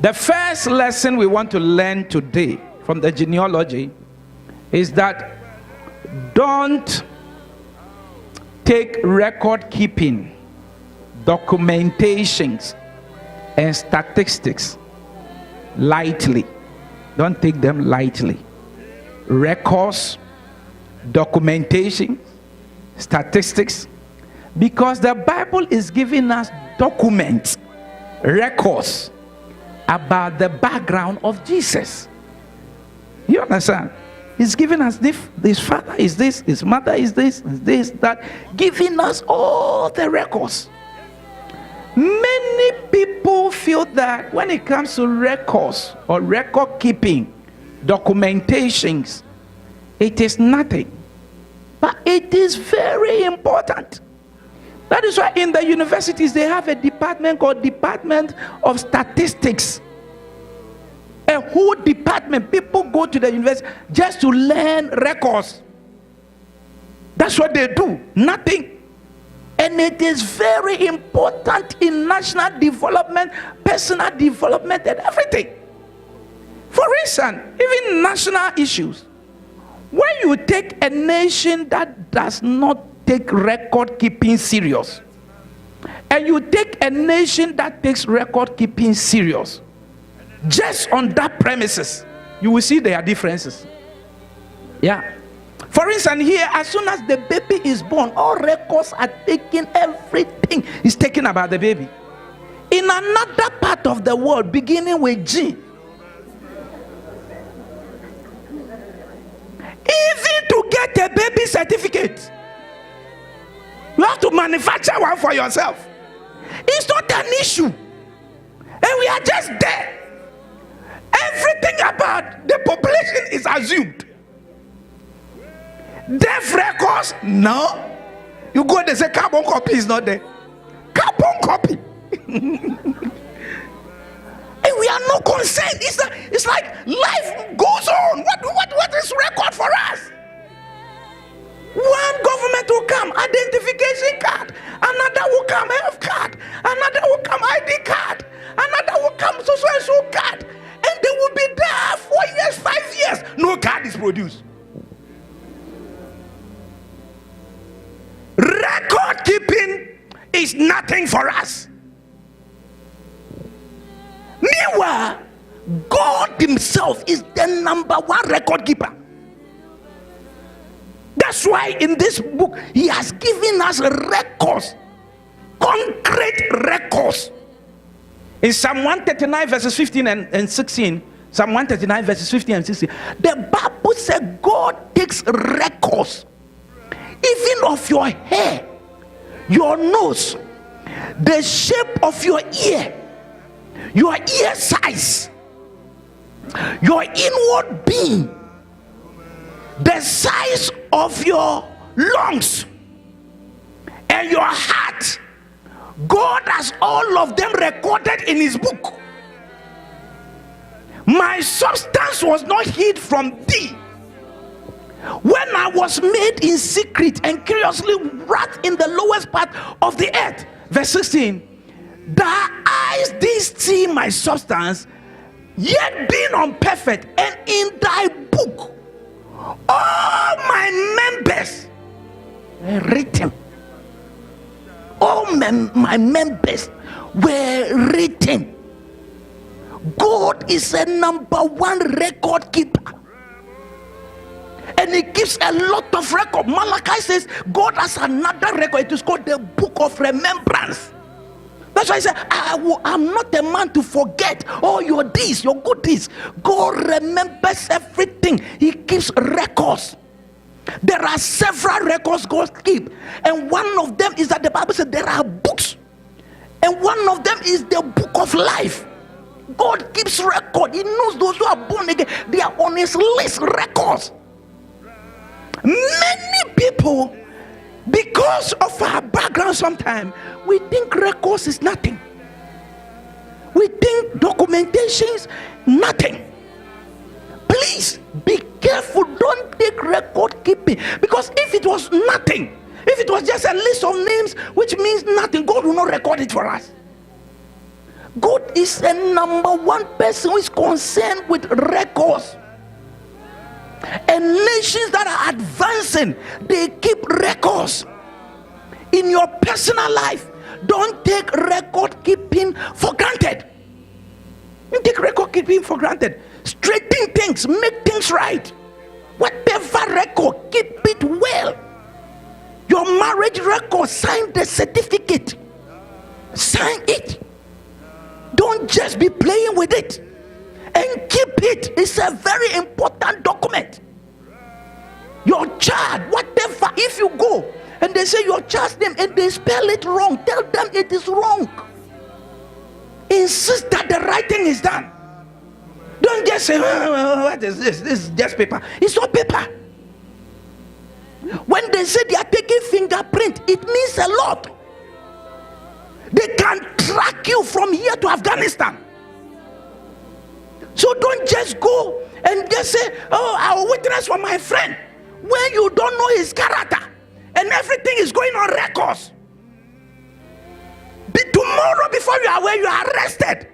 The first lesson we want to learn today from the genealogy is that don't take record keeping, documentations, and statistics lightly. Don't take them lightly. Records, documentation, statistics, because the Bible is giving us documents, records about the background of Jesus. You understand? He's giving us this, his father is this, his mother is this, that, giving us all the records. Many people feel that when it comes to records or record keeping, documentations, it is nothing. But it is very important. That is why in the universities they have a department called Department of Statistics. A whole department. People go to the university just to learn records. That's what they do. Nothing. And it is very important in national development, personal development, and everything. For instance, even national issues. When you take a nation that does not take record keeping serious, and you take a nation that takes record keeping serious, just on that premises, you will see there are differences. Yeah. For instance, here, as soon as the baby is born, all records are taken, everything is taken about the baby. In another part of the world, beginning with G, even to get a baby certificate, you have to manufacture one for yourself. It's not an issue. And we are just there. Everything about the population is assumed. Death records, no. You go, they say carbon copy is not there. Carbon copy. And we are not concerned. It's like life goes on. What is record for us? One government will come, identification card. Another will come, health card. Another will come, ID card. Another will come, so card. And they will be there 4 years, 5 years. No card is produced. Record keeping is nothing for us. Meanwhile, God himself is the number one record keeper. That's why in this book he has given us records, concrete records. In Psalm 139 verses 15 and 16, Psalm 139 verses 15 and 16, the Bible said God takes records even of your hair, your nose, the shape of your ear size, your inward being, the size of your lungs, and your heart. God has all of them recorded in his book. My substance was not hid from thee, when I was made in secret and curiously wrapped in the lowest part of the earth. Verse 16, thy eyes did see my substance, yet being unperfect, and in thy book all my members were written. All my members were written. God is a number one record keeper, and he gives a lot of record. Malachi says God has another record. It is called the book of remembrance. That's why I say I'm not a man to forget all your deeds, your good deeds. God remembers everything. He keeps records. There are several records God keeps, and one of them is that the Bible said there are books, and one of them is the book of life. God keeps record. He knows those who are born again. They are on his list, records. Many people, because of our background, sometimes we think records is nothing. We think documentations nothing. Please be careful. Don't take record keeping, because if it was nothing, if it was just a list of names which means nothing, God will not record it for us. God is a number one person who is concerned with records. And nations that are advancing, they keep records. In your personal life, don't take record keeping for granted. Don't take record keeping for granted. Straighten things, make things right. Whatever record, keep it well. Your marriage record, sign the certificate. Sign it. Don't just be playing with it. And keep it. It's a very important document. Your child, whatever, if you go and they say your child's name and they spell it wrong, tell them it is wrong. Insist that the right thing is done. Don't just say, what is this? This is just paper. It's not paper. When they say they are taking fingerprint, it means a lot. They can track you from here to Afghanistan. So don't just go and just say, oh, I'll witness for my friend, when you don't know his character and everything is going on records. Tomorrow, before you are aware, you are arrested.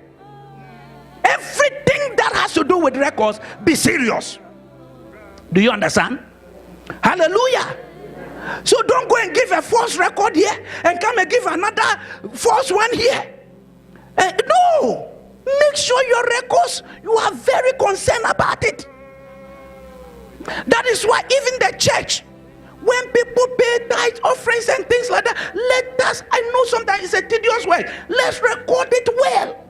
Everything that has to do with records, be serious. Do you understand? Hallelujah. So don't go and give a false record here and come and give another false one here. No. Make sure your records, you are very concerned about it. That is why even the church, when people pay tithes, offerings and things like that, let us, I know sometimes it's a tedious way, let's record it well.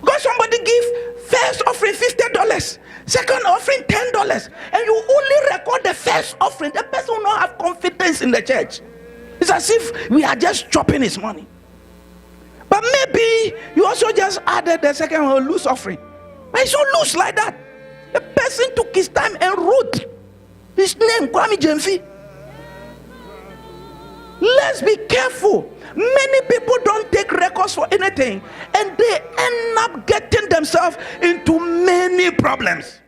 Because somebody give first offering $50, second offering $10, and you only record the first offering, the person will not have confidence in the church. It's as if we are just chopping his money. But maybe you also just added the second or loose offering. But it's not loose like that. The person took his time and wrote his name, Kwame Jemfi. Let's be careful. Many people don't take records for anything, and they end up getting themselves into many problems.